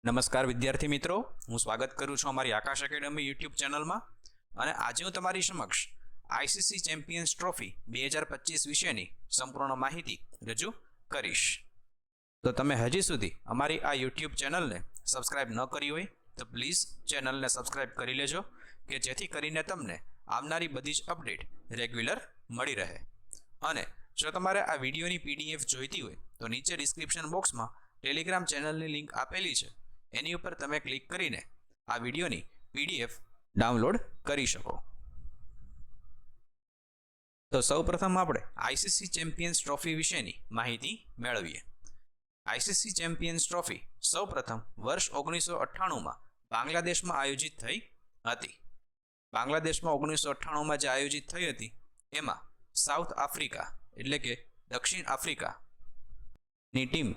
નમસ્કાર વિદ્યાર્થી મિત્રો, હું સ્વાગત કરું છું અમારી આકાશ એકેડમી યુટ્યુબ ચેનલમાં. અને આજે હું તમારી સમક્ષ આઈસીસી ચેમ્પિયન્સ ટ્રોફી 2025 વિશેની સંપૂર્ણ માહિતી રજૂ કરીશ. તો તમે હજી સુધી અમારી આ યુટ્યુબ ચેનલને સબસ્ક્રાઇબ ન કરી હોય તો પ્લીઝ ચેનલને સબસ્ક્રાઇબ કરી લેજો, કે જેથી કરીને તમને આવનારી બધી જ અપડેટ રેગ્યુલર મળી રહે. અને જો તમારે આ વિડીયોની પીડીએફ જોઈતી હોય તો નીચે ડિસ્ક્રિપ્શન બોક્સમાં ટેલિગ્રામ ચેનલની લિંક આપેલી છે, એની ઉપર તમે ક્લિક કરીને આ વિડીયોની પીડીએફ ડાઉનલોડ કરી શકો. તો સૌપ્રથમ આપણે આઈસીસી ચેમ્પિયન્સ ટ્રોફી વિશેની માહિતી મેળવીએ. આઈસીસી ચેમ્પિયન્સ ટ્રોફી સૌપ્રથમ વર્ષ 1998માં બાંગ્લાદેશમાં આયોજિત થઈ હતી. બાંગ્લાદેશમાં 1998માં જે આયોજિત થઈ હતી એમાં સાઉથ આફ્રિકા એટલે કે દક્ષિણ આફ્રિકાની ટીમ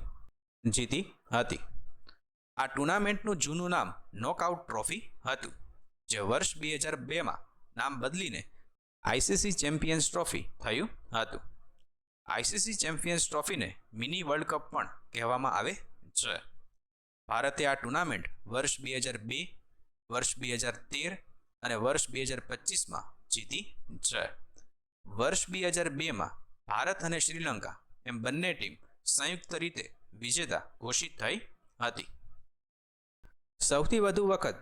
જીતી હતી. આ ટુર્નામેન્ટનું જૂનું નામ નોકઆઉટ ટ્રોફી હતું, જે વર્ષ 2002માં નામ બદલીને આઈસીસી ચેમ્પિયન્સ ટ્રોફી થયું હતું. આઈસીસી ચેમ્પિયન્સ ટ્રોફીને મિની વર્લ્ડ કપ પણ કહેવામાં આવે છે. ભારતે આ ટુર્નામેન્ટ વર્ષ 2002, વર્ષ 2013 અને વર્ષ 2025માં જીતી છે. વર્ષ 2002માં ભારત અને શ્રીલંકા એમ બંને ટીમ સંયુક્ત રીતે વિજેતા ઘોષિત થઈ હતી. સૌથી વધુ વખત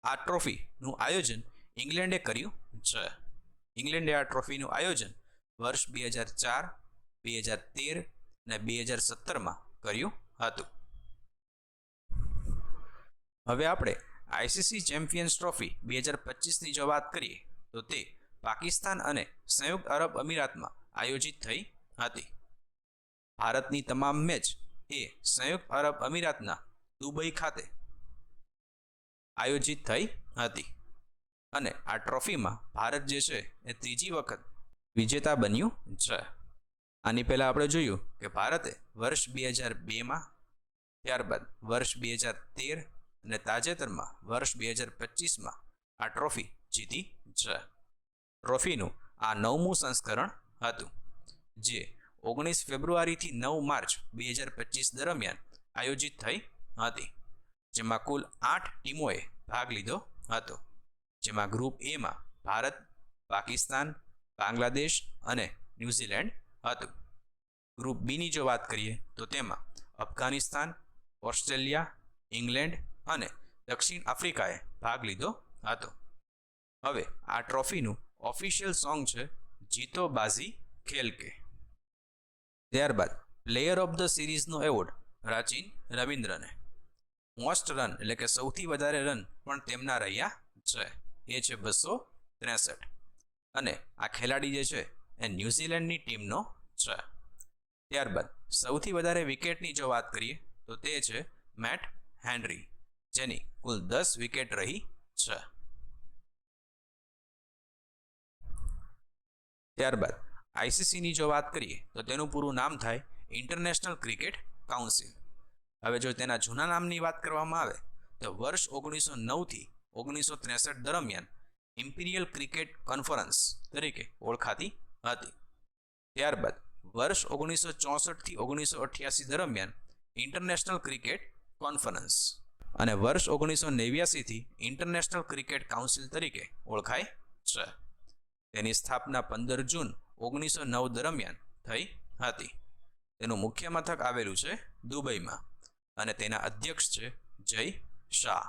આ ટ્રોફીનું આયોજન ઇંગ્લેન્ડે કર્યું છે. ઇંગ્લેન્ડે આ ટ્રોફીનું આયોજન વર્ષ 2004, 2013 અને 2017માં કર્યું હતું. હવે આપણે આઈસીસી ચેમ્પિયન્સ ટ્રોફી 2025ની જો વાત કરીએ તો તે પાકિસ્તાન અને સંયુક્ત અરબ અમીરાતમાં આયોજિત થઈ હતી. ભારતની તમામ મેચ એ સંયુક્ત અરબ અમીરાતના દુબઈ ખાતે આયોજિત થઈ હતી. અને આ ટ્રોફીમાં ભારત જે છે એ ત્રીજી વખત વિજેતા બન્યું છે. આની પહેલાં આપણે જોયું કે ભારતે વર્ષ 2002માં, ત્યારબાદ વર્ષ 2013 અને તાજેતરમાં વર્ષ 2025માં આ ટ્રોફી જીતી છે. ટ્રોફીનું આ 9મું સંસ્કરણ હતું, જે 19 ફેબ્રુઆરીથી 9 માર્ચ 2025 દરમિયાન આયોજિત થઈ હતી. જેમાં કુલ 8 ટીમોએ ભાગ લીધો હતો, જેમાં ગ્રુપ એમાં ભારત, પાકિસ્તાન, બાંગ્લાદેશ અને ન્યૂઝીલેન્ડ હતું. ગ્રુપ બીની જો વાત કરીએ તો તેમાં અફઘાનિસ્તાન, ઓસ્ટ્રેલિયા, ઇંગ્લેન્ડ અને દક્ષિણ આફ્રિકાએ ભાગ લીધો હતો. હવે આ ટ્રોફીનું ઓફિશિયલ સોંગ છે જીતો બાજી ખેલ કે. ત્યારબાદ પ્લેયર ઓફ ધ સિરીઝનો એવોર્ડ રાચિન રવિન્દ્રને. મોસ્ટ રન એટલે કે સૌથી વધારે રન પણ તેમના રહ્યા છે, એ છે 263. અને આ ખેલાડી જે છે એ ન્યૂઝીલેન્ડની ટીમનો છે. ત્યારબાદ સૌથી વધારે વિકેટની જો વાત કરીએ તો તે છે મેટ હેનરી, જેની કુલ 10 વિકેટ રહી છે. ત્યારબાદ આઈસીસીની જો વાત કરીએ તો તેનું પૂરું નામ થાય ઇન્ટરનેશનલ ક્રિકેટ કાઉન્સિલ. હવે જો તેના જૂના નામની વાત કરવામાં આવે તો વર્ષ 1909થી 1963 દરમિયાન ઇમ્પિરિયલ ક્રિકેટ કોન્ફરન્સ તરીકે ઓળખાતી હતી. ત્યારબાદ વર્ષ 1964થી 1988 દરમિયાન ઇન્ટરનેશનલ ક્રિકેટ કોન્ફરન્સ અને વર્ષ 1989થી ઇન્ટરનેશનલ ક્રિકેટ કાઉન્સિલ તરીકે ઓળખાય છે. તેની સ્થાપના 15 જૂન 1909 દરમિયાન થઈ હતી. તેનું મુખ્ય મથક આવેલું છે દુબઈમાં અને તેના અધ્યક્ષ છે જય શાહ.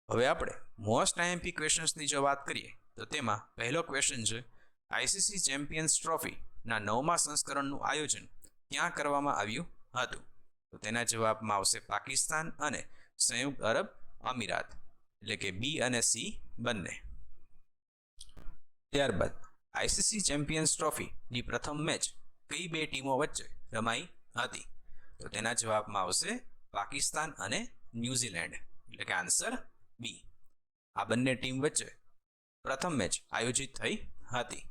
હવે આપણે મોસ્ટ આઈએમપી ક્વેશ્ચન્સની જો વાત કરીએ તો તેમાં પહેલો ક્વેશ્ચન છે આઈસીસી ચેમ્પિયન્સ ટ્રોફીના 9મા સંસ્કરણનું આયોજન ક્યાં કરવામાં આવ્યું હતું? તો તેના જવાબમાં આવશે પાકિસ્તાન અને સંયુક્ત અરબ અમીરાત, એટલે કે બી અને સી બંને. ત્યારબાદ આઈસીસી ચેમ્પિયન્સ ટ્રોફીની પ્રથમ મેચ કઈ બે ટીમો વચ્ચે રમાઈ હતી? તો તેના જવાબમાં આવશે પાકિસ્તાન અને ન્યૂઝીલેન્ડ, એટલે કે આન્સર બી. આ બંને ટીમ વચ્ચે પ્રથમ મેચ આયોજિત થઈ હતી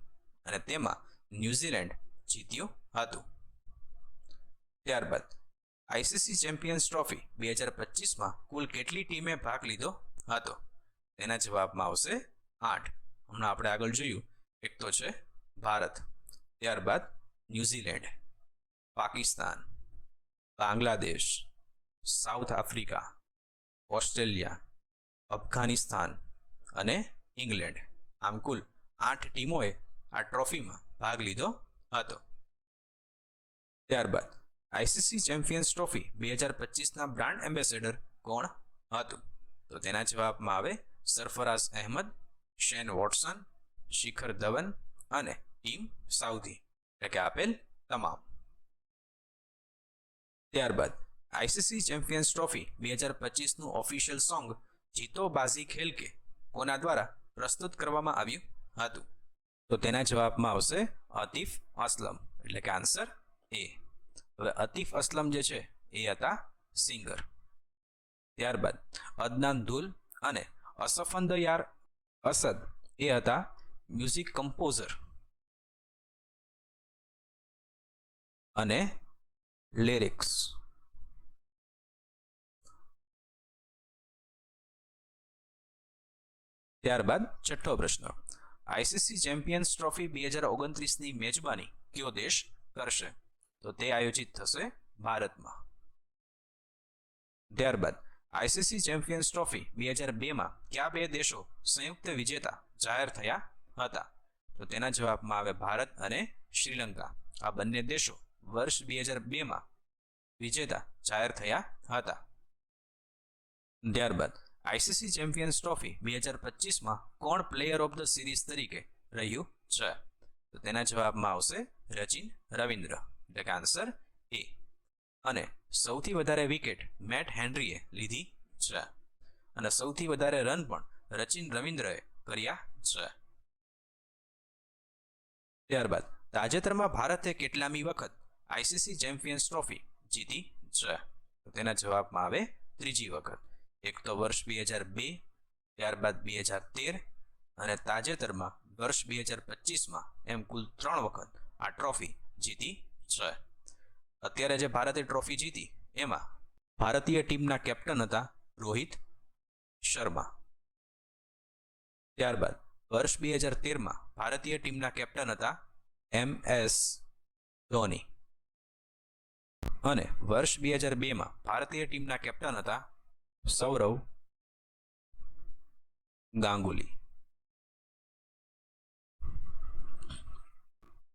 અને તેમાં ન્યૂઝીલેન્ડ જીત્યું હતું. ત્યારબાદ આઈસીસી ચેમ્પિયન્સ ટ્રોફી 2025માં કુલ કેટલી ટીમે ભાગ લીધો હતો? તેના જવાબમાં આવશે 8. હમણાં આપણે આગળ જોયું, એક તો છે ભારત, ત્યારબાદ New Zealand, Pakistan, Bangladesh, south Africa, Australia, Afghanistan અને ઇંગ્લેન્ડ. આમ કુલ 8 ટીમોએ આ ટ્રોફીમાં ભાગ લીધો હતો. ત્યારબાદ આઈસીસી ચેમ્પિયન્સ ટ્રોફી 2025ના બ્રાન્ડ એમ્બેસેડર કોણ હતું? તો તેના જવાબમાં આવે સરફરાઝ અહેમદ, શેન વોટસન, શિખર ધવન અને ટીમ સાઉદી, એટલે કે આપેલ તમામ. ત્યારબાદ આઈસીસી ચેમ્પિયન્સ ટ્રોફી 2025નું ઓફિશિયલ સોંગ જીતો બાજી ખેલ કે કોના દ્વારા પ્રસ્તુત કરવામાં આવ્યું હતું? તો તેના જવાબમાં આવશે આતિફ અસલમ, એટલે કે આન્સર એ. હવે આતિફ અસલમ જે છે એ હતા સિંગર. ત્યારબાદ અદનાન ધુલ અને અસફંદયાર અસદ એ હતા મ્યુઝિક કમ્પોઝર અને લિરિક્સ. ત્યારબાદ છઠ્ઠો પ્રશ્ન, આઈસીસી ચેમ્પિયન્સ ટ્રોફી 2029ની મેજબાની કયો દેશ કરશે? તો તે આયોજિત થશે ભારતમાં. ત્યારબાદ આઈસીસી ચેમ્પિયન્સ ટ્રોફી 2002માં કયા બે દેશો સંયુક્ત વિજેતા જાહેર થયા હતા? તો તેના જવાબમાં આવે ભારત અને શ્રીલંકા. આ બંને દેશો વર્ષ 2002માં વિજેતા જાહેર થયા હતા. ત્યારબાદ આઈસીસી ચેમ્પિયન્સ ટ્રોફી 2025માં કોણ પ્લેયર ઓફ ધ સિરીઝ તરીકે રહ્યું છે? તો તેના જવાબમાં આવશે રચિન રવિન્દ્ર, એટલે કે આન્સર એ. અને સૌથી વધારે વિકેટ મેટ હેનરીએ લીધી છે અને સૌથી વધારે રન પણ રચિન રવિન્દ્રએ કર્યા છે. ત્યારબાદ તાજેતરમાં ભારતે કેટલામી વખત આઈસીસી ચેમ્પિયન્સ ટ્રોફી જીતી છે? તો તેના જવાબમાં આવે ત્રીજી વખત. એક તો વર્ષ 2002, ત્યારબાદ 2013 અને તાજેતરમાં વર્ષ 2025માં, એમ કુલ 3 વખત આ ટ્રોફી જીતી છે. અત્યારે જે ભારતે ટ્રોફી જીતી એમાં ભારતીય ટીમના કેપ્ટન હતા રોહિત શર્મા. ત્યારબાદ વર્ષ 2013માં ભારતીય ટીમના કેપ્ટન હતા MS ધોની અને વર્ષ 2002માં ભારતીય ટીમના કેપ્ટન હતા સૌરવ ગાંગુલી.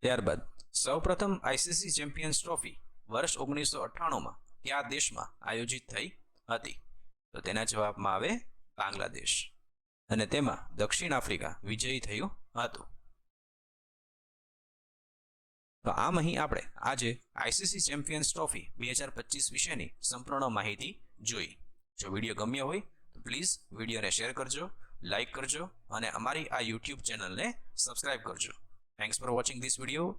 ત્યારબાદ સૌપ્રથમ આઈસીસી ચેમ્પિયન્સ ટ્રોફી વર્ષ 1998માં કયા દેશમાં આયોજિત થઈ હતી? તો તેના જવાબમાં આવે બાંગ્લાદેશ અને તેમાં દક્ષિણ આફ્રિકા વિજયી થયું હતું. તો આમ અહીં આપણે આજે આઈસીસી ચેમ્પિયન્સ ટ્રોફી 2025 વિશેની સંપૂર્ણ માહિતી જોઈ. જો વિડીયો ગમ્યો હોય તો પ્લીઝ વિડીયોને શેર કરજો, લાઇક કરજો અને અમારી આ યુટ્યુબ ચેનલને સબસ્ક્રાઇબ કરજો. Thanks for watching this video.